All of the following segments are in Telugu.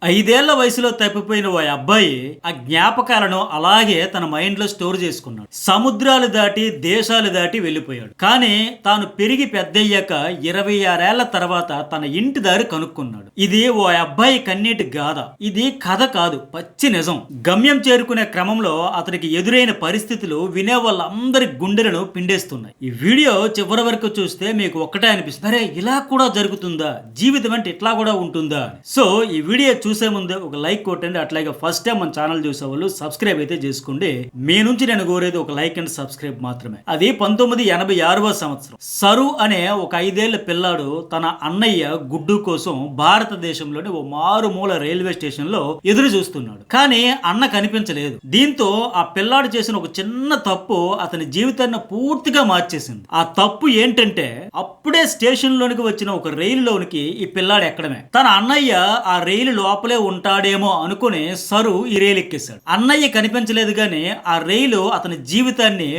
5 ఏళ్ల వయసులో తప్పిపోయిన ఓ అబ్బాయి ఆ జ్ఞాపకాలను అలాగే తన మైండ్ లో స్టోర్ చేసుకున్నాడు. సముద్రాలు దాటి దేశాలు దాటి వెళ్ళిపోయాడు. కానీ తాను పెరిగి పెద్దయ్యాక 26 ఏళ్ల తర్వాత తన ఇంటి దారి కనుక్కున్నాడు. ఇది ఓ అబ్బాయి కన్నీటి గాథ. ఇది కథ కాదు, పచ్చి నిజం. గమ్యం చేరుకునే క్రమంలో అతనికి ఎదురైన పరిస్థితులు వినే వాళ్ళందరి గుండెలను పిండేస్తున్నాయి. ఈ వీడియో చివరి వరకు చూస్తే మీకు ఒక్కటే అనిపిస్తుంది, అరే ఇలా కూడా జరుగుతుందా, జీవితం అంటే ఇట్లా కూడా ఉంటుందా. సో ఈ వీడియో చూసే ముందే ఒక లైక్ కొట్టండి. అట్లాగే ఫస్ట్ టైం మన ఛానల్ చూసే వాళ్ళు సబ్స్క్రైబ్ అయితే చేసుకోండి. మీ నుంచి నేను కోరేది ఒక లైక్ అండ్ సబ్స్క్రైబ్ మాత్రమే. అది 1986వ సంవత్సరం. సరు అనే ఒక 5 ఏళ్ల పిల్లాడు తన అన్నయ్య గుడ్డు కోసం భారతదేశంలోని ఓ మారుమూల రైల్వే స్టేషన్ లో ఎదురు చూస్తున్నాడు. కానీ అన్న కనిపించలేదు. దీంతో ఆ పిల్లాడు చేసిన ఒక చిన్న తప్పు అతని జీవితాన్ని పూర్తిగా మార్చేసింది. ఆ తప్పు ఏంటంటే అప్పుడే స్టేషన్ లోనికి వచ్చిన ఒక రైలులోనికి ఈ పిల్లాడు ఎక్కడమే. తన అన్నయ్య ఆ రైలు లోపలే ఉంటాడేమో అనుకుని సరు ఈ రైలు ఎక్కేశాడు. అన్నయ్య కనిపించలేదు గాని ఆ రైలు అతని జీవితాన్ని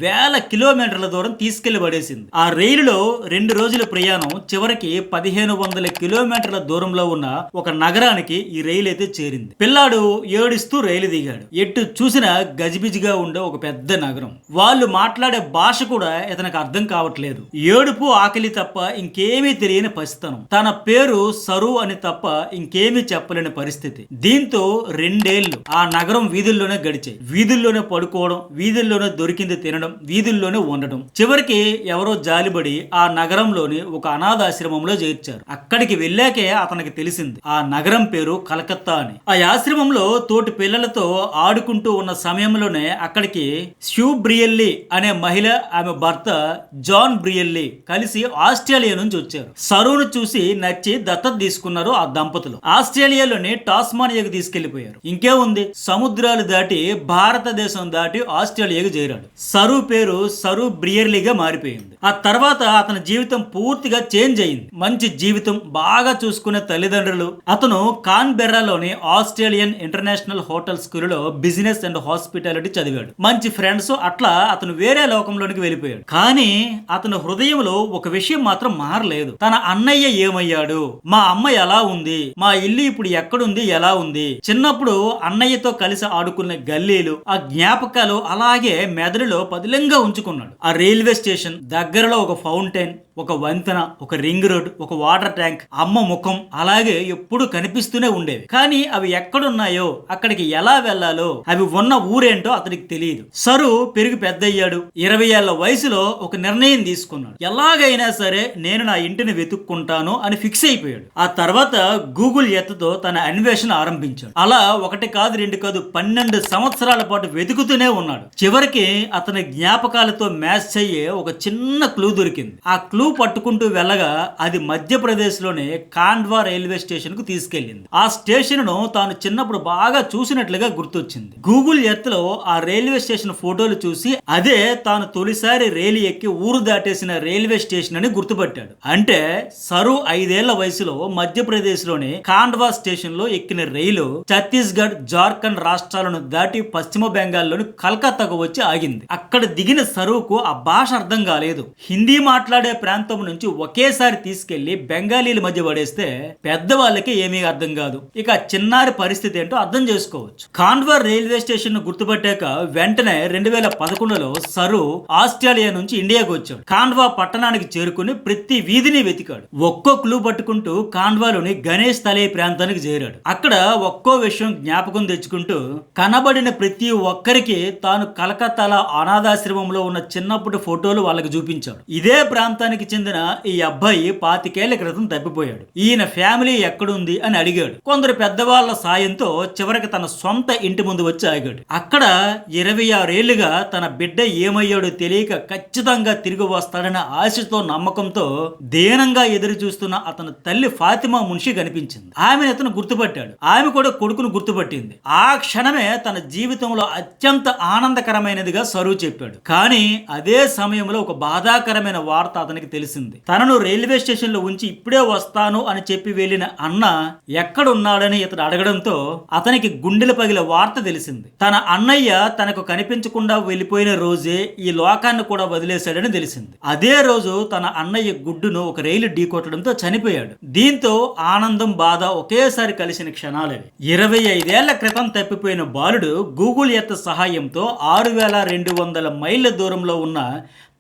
వేల కిలోమీటర్ల దూరం తీసుకెళ్లి పడేసింది. ఆ రైలులో 2 రోజుల ప్రయాణం చివరికి 1500 కిలోమీటర్ల దూరంలో ఉన్న ఒక నగరానికి ఈ రైలు అయితే చేరింది. పిల్లాడు ఏడుస్తూ రైలు దిగాడు. ఎటు చూసినా గజిబిజిగా ఉండే ఒక పెద్ద నగరం. వాళ్ళు మాట్లాడే భాష కూడా ఇతనికి అర్థం కావట్లేదు. ఏడుపు ఆకలి తప్ప ఇంకేమీ తెలియని పసితనం. తన పేరు సరు అని తప్ప ఇంకేమీ చెప్పలేని పరిస్థితి. దీంతో 2 ఏళ్లు ఆ నగరం వీధుల్లోనే గడిచాయి. వీధుల్లోనే పడుకోవడం, వీధుల్లోనే దొరికింది తినడం, వీధుల్లోనే ఉండడం. చివరికి ఎవరో జాలిబడి ఆ నగరంలోని ఒక అనాథాశ్రమంలో చేర్చారు. అక్కడికి వెళ్ళాకే అతనికి తెలిసింది ఆ నగరం పేరు కలకత్తా అని. ఆ ఆశ్రమంలో తోటి పిల్లలతో ఆడుకుంటూ ఉన్న సమయంలోనే అక్కడికి ష్యూ బ్రియల్లీ అనే మహిళ, ఆమె భర్త జాన్ బ్రియల్లీ కలిసి ఆస్ట్రేలియా నుంచి వచ్చారు. సరును చూసి నచ్చి దత్తత తీసుకున్నారు ఆ దంపతులు. ఆస్ట్రేలియాలోని టాస్మానియాకు తీసుకెళ్లిపోయారు. ఇంకే ఉంది, సముద్రాలు దాటి భారతదేశం దాటి ఆస్ట్రేలియాకు చేరాడు. సరు పేరు సరు బ్రియర్లీగా మారిపోయింది. ఆ తర్వాత అతని జీవితం పూర్తిగా చేంజ్ అయింది. మంచి జీవితం, బాగా చూసుకునే తల్లిదండ్రులు. అతను కాన్బెర్రాలోని ఆస్ట్రేలియన్ ఇంటర్నేషనల్ హోటల్ స్కూల్లో బిజినెస్ అండ్ హాస్పిటాలిటీ చదివాడు. మంచి ఫ్రెండ్స్. అట్లా అతను వేరే లోకంలోనికి వెళ్ళిపోయాడు. కానీ అతని హృదయంలో ఒక విషయం మాత్రం మారలేదు. తన అన్నయ్య ఏమయ్యాడు, మా అమ్మ ఎలా ఉంది, మా ఇల్లు ఇప్పుడు ఎక్కడుంది, ఎలా ఉంది, చిన్నప్పుడు అన్నయ్యతో కలిసి ఆడుకునే గల్లీలు, ఆ జ్ఞాపకాలు అలాగే మెదడులో పదిలంగా ఉంచుకున్నాడు. ఆ రైల్వే స్టేషన్ దగ్గరలో ఒక ఫౌంటైన్, ఒక వంతెన, ఒక రింగ్ రోడ్, ఒక వాటర్ ట్యాంక్, అమ్మ ముఖం అలాగే ఎప్పుడు కనిపిస్తూనే ఉండేవి. కానీ అవి ఎక్కడున్నాయో, అక్కడికి ఎలా వెళ్లాలో, అవి ఉన్న ఊరేంటో అతనికి తెలియదు. సరు పెరిగి పెద్దయ్యాడు. 20 ఏళ్ల వయసులో ఒక నిర్ణయం తీసుకున్నాడు. ఎలాగైనా సరే నేను నా ఇంటిని వెతుక్కుంటాను అని ఫిక్స్ అయిపోయాడు. ఆ తర్వాత గూగుల్ ఎర్త్తో తన అన్వేషణ ఆరంభించాడు. అలా 1 కాదు 2 కాదు 12 సంవత్సరాల పాటు వెతుకుతూనే ఉన్నాడు. చివరికి అతని జ్ఞాపకాలతో మ్యాచ్ అయ్యే ఒక చిన్న క్లూ దొరికింది. ఆ క్లూ పట్టుకుంటూ వెళ్ళగా అది మధ్యప్రదేశ్ లోనే కాండ్వా రైల్వే స్టేషన్ కు తీసుకెళ్లింది. ఆ స్టేషన్ ను తాను చిన్నప్పుడు బాగా చూసినట్లుగా గుర్తొచ్చింది. గూగుల్ ఎర్త్ లో ఆ రైల్వే స్టేషన్ ఫోటోలు చూసి అదే తాను తొలిసారి రైలు ఎక్కి ఊరు దాటేసిన రైల్వే స్టేషన్ అని గుర్తుపట్టాడు. అంటే సరు 5 ఏళ్ల వయసులో మధ్యప్రదేశ్ లోని కాండ్వా స్టేషన్ లో ఎక్కిన రైలు ఛత్తీస్గఢ్, జార్ఖండ్ రాష్ట్రాలను దాటి పశ్చిమ బెంగాల్లోని కలకత్తాకు వచ్చి ఆగింది. అక్కడ దిగిన సరువుకు ఆ భాష అర్థం కాలేదు. హిందీ మాట్లాడే ప్రాంతం నుంచి ఒకేసారి తీసుకెళ్లి బెంగాలీల మధ్య పడేస్తే పెద్దవాళ్ళకి ఏమీ అర్థం కాదు. ఇక చిన్నారి పరిస్థితి ఏంటో అర్థం చేసుకోవచ్చు. కాండ్వా రైల్వే స్టేషన్ ను గుర్తుపట్టాక వెంటనే 2011లో సరు ఆస్ట్రేలియా నుంచి ఇండియాకు వచ్చాడు. కాండ్వా పట్టణానికి చేరుకుని ప్రతి వీధిని వెతికాడు. ఒక్కో క్లూ పట్టుకుంటూ కాండ్వాలోని గణేష్ తలే ప్రాంతానికి చేరాడు. అక్కడ ఒక్కో విషయం జ్ఞాపకం తెచ్చుకుంటూ కనబడిన ప్రతి ఒక్కరికి తాను కలకత్తాలో అనాథాశ్రమంలో ఉన్న చిన్నప్పటి ఫోటోలు వాళ్ళకి చూపించాడు. ఇదే ప్రాంతానికి చెందిన ఈ అబ్బాయి 25 ఏళ్ల క్రితం తప్పిపోయాడు. ఈయన ఫ్యామిలీ ఎక్కడుంది అని అడిగాడు. కొందరు పెద్దవాళ్ల సాయంతో చివరికి తన సొంత ఇంటి ముందు వచ్చి ఆగాడు. అక్కడ 26 ఏళ్లుగా తన బిడ్డ ఏమయ్యాడో తెలియక ఖచ్చితంగా తిరిగి వస్తాడన్న ఆశతో, నమ్మకంతో దీనంగా ఎదురు చూస్తున్న అతని తల్లి ఫాతిమా మున్షి కనిపించింది. ఆమెను అతను గుర్తుపట్టాడు. ఆమె కూడా కొడుకును గుర్తుపట్టింది. ఆ క్షణమే తన జీవితంలో అత్యంత ఆనందకరమైనదిగా సరువు చెప్పాడు. కానీ అదే సమయంలో ఒక బాధాకరమైన వార్త అతనికి తెలిసింది. తనను రైల్వే స్టేషన్ లో ఉంచి ఇప్పుడే వస్తాను అని చెప్పి వెళ్లిన అన్న ఎక్కడున్నాడని ఇతడు అడగడంతో అతనికి గుండెలు పగిలే వార్త తెలిసింది. తన అన్నయ్య తనకు కనిపించకుండా వెళ్లిపోయిన రోజే ఈ లోకాన్ని కూడా వదిలేశాడని తెలిసింది. అదే రోజు తన అన్నయ్య గుడ్డును ఒక రైలు ఢీకొట్టడంతో చనిపోయాడు. దీంతో ఆనందం, బాధ ఒకేసారి కలిసిన క్షణాలవి. 25 ఏళ్ల క్రితం తప్పిపోయిన బాలుడు గూగుల్ ఎర్త్ సహాయంతో 6200 మైళ్ళ దూరంలో ఉన్న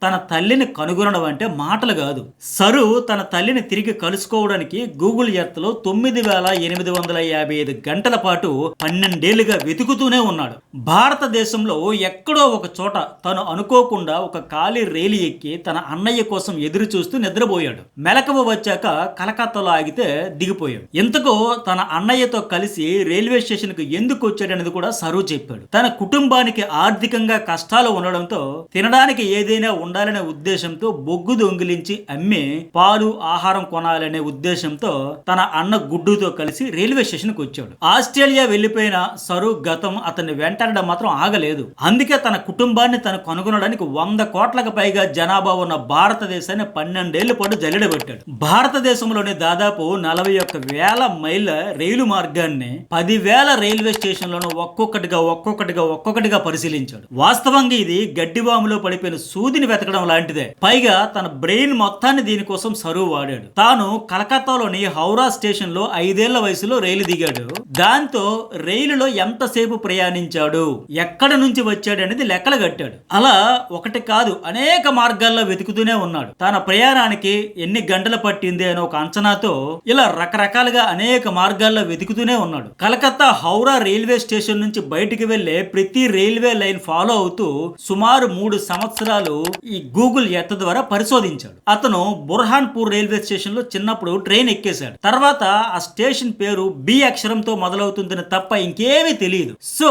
తన తల్లిని కనుగొనడం అంటే మాటలు కాదు. సరు తన తల్లిని తిరిగి కలుసుకోవడానికి గూగుల్ ఎర్త్ లో 9855 గంటల పాటు 12 ఏళ్లుగా వెతుకుతూనే ఉన్నాడు. భారతదేశంలో ఎక్కడో ఒక చోట తను అనుకోకుండా ఒక ఖాళీ రైలు ఎక్కి తన అన్నయ్య కోసం ఎదురు చూస్తూ నిద్రపోయాడు. మెలకువ వచ్చాక కలకత్తాలో ఆగితే దిగిపోయాడు. ఇంతకు తన అన్నయ్యతో కలిసి రైల్వే స్టేషన్ కు ఎందుకు వచ్చాడనేది కూడా సరు చెప్పాడు. తన కుటుంబానికి ఆర్థికంగా కష్టాలు ఉండడంతో తినడానికి ఏదైనా ఉండాలనే ఉద్దేశంతో బొగ్గు దొంగిలించి అమ్మి పాలు, ఆహారం కొనాలనే ఉద్దేశంతో తన అన్న గుడ్డుతో కలిసి రైల్వే స్టేషన్ కు వచ్చాడు. ఆస్ట్రేలియా వెళ్లిపోయిన సరు గతం అతన్ని వెంటాడడం మాత్రం ఆగలేదు. అందుకే తన కుటుంబాన్ని తను కనుగొనడానికి 100 కోట్లకు పైగా జనాభా ఉన్న భారతదేశాన్ని 12 ఏళ్ల పాటు జల్లెడబెట్టాడు. భారతదేశంలోని దాదాపు 41,000 మైళ్ళ రైలు మార్గాన్ని 10,000 రైల్వే స్టేషన్లను ఒక్కొక్కటిగా పరిశీలించాడు. వాస్తవంగా ఇది గడ్డివాములో పడిపోయిన సూదిని వెతకడం లాంటిదే. పైగా తన బ్రెయిన్ మొత్తాన్ని దీనికోసం సరువు వాడాడు. తాను కలకత్తాలోని హౌరా స్టేషన్ లో 5 ఏళ్ల వయసులో రైలు దిగాడు. దాంతో రైలులో ఎంతసేపు ప్రయాణించాడు, ఎక్కడ నుంచి వచ్చాడు అనేది లెక్కలు కట్టాడు. అలా ఒకటి కాదు అనేక మార్గాల్లో వెతుకుతూనే ఉన్నాడు. తన ప్రయాణానికి ఎన్ని గంటలు పట్టింది అని ఒక అంచనాతో ఇలా రకరకాలుగా అనేక మార్గాల్లో వెతుకుతూనే ఉన్నాడు. కలకత్తా హౌరా రైల్వే స్టేషన్ నుంచి బయటికి వెళ్లే ప్రతి రైల్వే లైన్ ఫాలో అవుతూ సుమారు 3 సంవత్సరాలు ఈ గూగుల్ ఎర్త్ ద్వారా పరిశోధించాడు. అతను బుర్హాన్పూర్ రైల్వే స్టేషన్ లో చిన్నప్పుడు ట్రైన్ ఎక్కేశాడు. తర్వాత ఆ స్టేషన్ పేరు బి అక్షరంతో మొదలవుతుందని తప్ప ఇంకేమీ తెలియదు. సో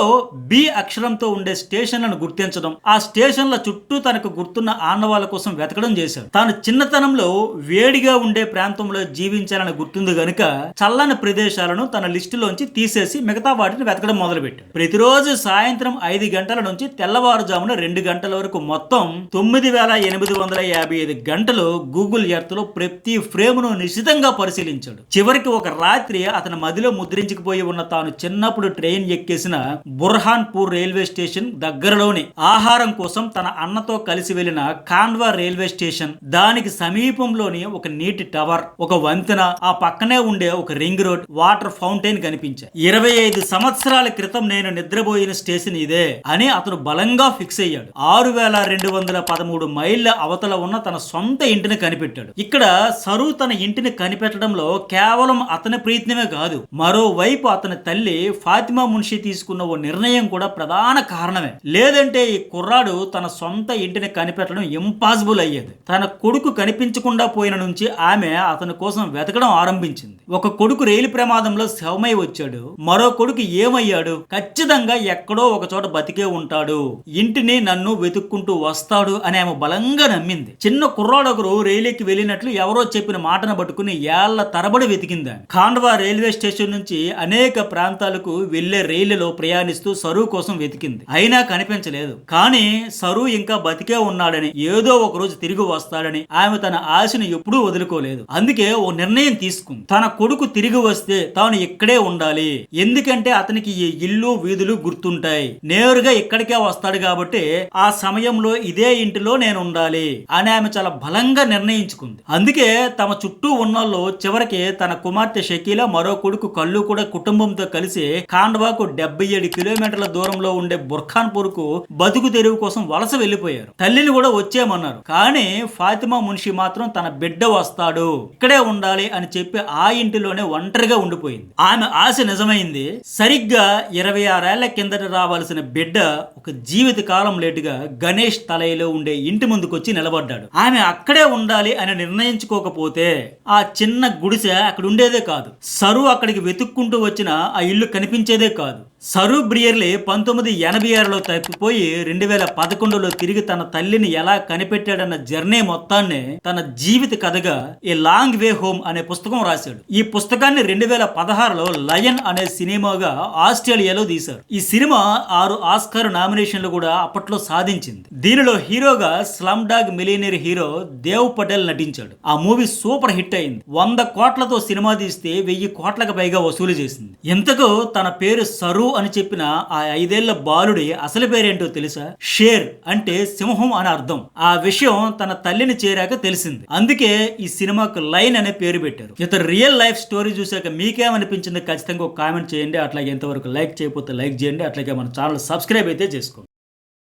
బి అక్షరంతో ఉండే స్టేషన్లను గుర్తించడం, ఆ స్టేషన్ల చుట్టూ తనకు గుర్తున్న ఆనవాళ్ళ కోసం వెతకడం చేశాడు. తాను చిన్నతనంలో వేడిగా ఉండే ప్రాంతంలో జీవించాలని గుర్తుంది గనుక చల్లని ప్రదేశాలను తన లిస్టులోంచి తీసేసి మిగతా వాటిని వెతకడం మొదలుపెట్టాడు. ప్రతిరోజు సాయంత్రం 5 గంటల నుంచి తెల్లవారుజామున 2 గంటల వరకు మొత్తం 9855 గంటలు గూగుల్ ఎర్త్ లో ప్రతి ఫ్రేమును నిశితంగా పరిశీలించాడు. చివరికి ఒక రాత్రి అతని మదిలో ముద్రించుకుపోయి ఉన్న తాను చిన్నప్పుడు ట్రైన్ ఎక్కేసిన బుర్హాన్పూర్ రైల్వే స్టేషన్ దగ్గరలోని ఆహారం కోసం తన అన్నతో కలిసి వెళ్లిన ఖాండ్వా రైల్వే స్టేషన్, దానికి సమీపంలోని ఒక నీటి టవర్, ఒక వంతెన, ఆ పక్కనే ఉండే ఒక రింగ్ రోడ్, వాటర్ ఫౌంటైన్ కనిపించాయి. 25 సంవత్సరాల క్రితం నేను నిద్రపోయిన స్టేషన్ ఇదే అని అతను బలంగా ఫిక్స్ అయ్యాడు. 6213 మైళ్ళ అవతల ఉన్న తన సొంత ఇంటిని కనిపెట్టాడు. ఇక్కడ సరు తన ఇంటిని కనిపెట్టడంలో కేవలం అతని ప్రయత్నమే కాదు, మరోవైపు అతని తల్లి ఫాతిమా మున్షి తీసుకున్న ఓ నిర్ణయం కూడా ప్రధాన కారణమే. లేదంటే ఈ కుర్రాడు తన సొంత ఇంటిని కనిపెట్టడం ఇంపాసిబుల్ అయ్యేది. తన కొడుకు కనిపించకుండా పోయిన నుంచి ఆమె అతని కోసం వెతకడం ఆరంభించింది. ఒక కొడుకు రైలు ప్రమాదంలో శవమై వచ్చాడు, మరో కొడుకు ఏమయ్యాడు, ఖచ్చితంగా ఎక్కడో ఒక చోట బతికే ఉంటాడు, ఇంటిని నన్ను వెతుక్కుంటూ వస్తాడు అని ఆమె బలంగా నమ్మింది. చిన్న కుర్రాడొకరు రైలుకి వెళ్ళినట్లు ఎవరో చెప్పిన మాటను పట్టుకుని ఏళ్ల తరబడి వెతికింది. ఖాండ్వా రైల్వే స్టేషన్ నుంచి అనేక ప్రాంతాలకు వెళ్లే రైలులో ప్రయాణిస్తూ సరు కోసం వెతికింది. అయినా కనిపించలేదు. కానీ సరు ఇంకా బతికే ఉన్నాడని, ఏదో ఒక రోజు తిరిగి వస్తాడని ఆమె తన ఆశను ఎప్పుడూ వదులుకోలేదు. అందుకే ఓ నిర్ణయం తీసుకుంది. తన కొడుకు తిరిగి వస్తే తాను ఇక్కడే ఉండాలి, ఎందుకంటే అతనికి ఈ ఇల్లు వీధులు గుర్తుంటాయి, నేరుగా ఇక్కడికే వస్తాడు కాబట్టి ఆ సమయంలో ఇదే ఇంటిలో నేను ఉండాలి అని ఆమె చాలా బలంగా నిర్ణయించుకుంది. అందుకే తమ చుట్టూ ఉన్నోళ్ళు చివరికి తన కుమార్తె షకీలా, మరో కొడుకు కళ్ళు కూడా కుటుంబంతో కలిసి ఖాండ్వాకు 77 కిలోమీటర్ల దూరంలో ఉండే బుర్హాన్పూర్ కు బతుకు తెరువు కోసం వలస వెళ్లిపోయారు. తల్లిని కూడా వచ్చేయమన్నారు. కానీ ఫాతిమా మున్షి మాత్రం తన బిడ్డ వస్తాడు, ఇక్కడే ఉండాలి అని చెప్పి ఆ ఇంటిలోనే ఒంటరిగా ఉండిపోయింది. ఆమె ఆశ నిజమైంది. సరిగ్గా 26 ఏళ్ల కిందట రావాల్సిన బిడ్డ ఒక జీవిత కాలం లేటుగా గణేష్ తలైలో ఉండే ఇంటి ముందుకొచ్చి నిలబడ్డాడు. ఆమె అక్కడే ఉండాలి అని నిర్ణయించుకోకపోతే ఆ చిన్న గుడిసె అక్కడ ఉండేదే కాదు, సరు అక్కడికి వెతుక్కుంటూ వచ్చిన ఆ ఇల్లు కనిపించేదే కాదు. సరు బ్రియర్లీ 1986లో తప్పిపోయి 2011లో తిరిగి తన తల్లిని ఎలా కనిపెట్టాడన్న జర్నీ మొత్తాన్ని తన జీవిత కథగా ఏ లాంగ్ వే హోమ్ అనే పుస్తకం రాశాడు. ఈ పుస్తకాన్ని 2016లో లయన్ అనే సినిమాగా ఆస్ట్రేలియాలో తీశారు. ఈ సినిమా 6 ఆస్కార్ నామినేషన్లు కూడా అప్పట్లో సాధించింది. దీనిలో హీరోగా slumdog millionaire hero Dev Patel నటించాడు. ఆ మూవీ సూపర్ హిట్ అయింది. 100 కోట్లతో సినిమా తీస్తే 1000 కోట్లకు పైగా వసూలు చేసింది. ఇంతకు తన పేరు సరు అని చెప్పిన ఆ 5 ఏళ్ల బాలుడి అసలు పేరేంటో తెలుసా? షేర్ అంటే సింహం అని అర్థం. ఆ విషయం తన తల్లిని చేరాక తెలిసింది. అందుకే ఈ సినిమాకు లైన్ అనే పేరు పెట్టారు. ఇతను రియల్ లైఫ్ స్టోరీ చూసాక మీకేమనిపించింది ఖచ్చితంగా ఒక కామెంట్ చేయండి. అట్లాగే ఎంతవరకు లైక్ చేయకపోతే లైక్ చేయండి. అట్లాగే మన ఛానల్ సబ్స్క్రైబ్ అయితే చేసుకోండి.